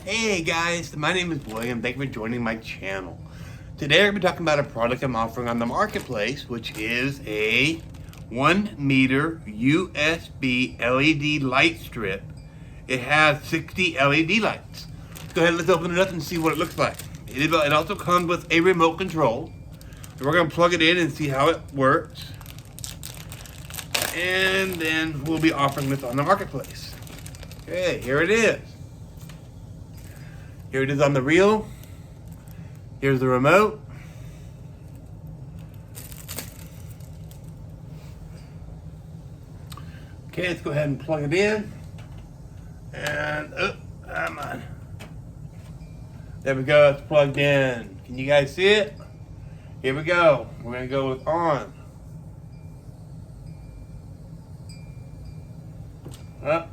Hey guys, my name is William. Thank you for joining my channel. Today we're going to be talking about a product I'm offering on the marketplace, which is a 1 meter USB LED light strip. It has 60 LED lights. Go ahead, let's open it up and see what it looks like. It also comes with a remote control. We're going to plug it in and see how it works. And then we'll be offering this on the marketplace. Okay, here it is. Here it is on the reel. Here's the remote. Okay, let's go ahead and plug it in. And, come on. There we go, it's plugged in. Can you guys see it? Here we go. We're gonna go with on. Up.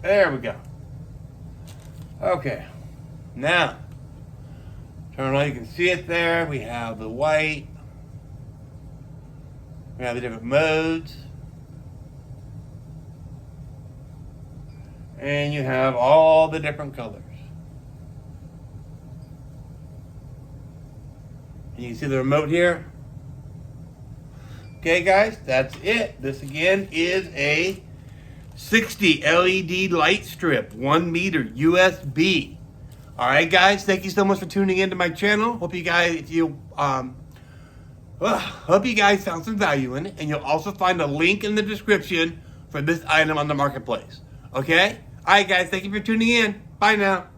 There we go. Okay. Now, turn on. You can see it there. We have the white. We have the different modes. And you have all the different colors. And you can see the remote here. Okay, guys, that's it. This again is a 60 LED light strip, 1 meter USB. All right, guys, thank you so much for tuning into my channel. Hope you guys, hope you guys found some value in it, and you'll also find a link in the description for this item on the marketplace. Okay? All right, guys, thank you for tuning in. Bye now.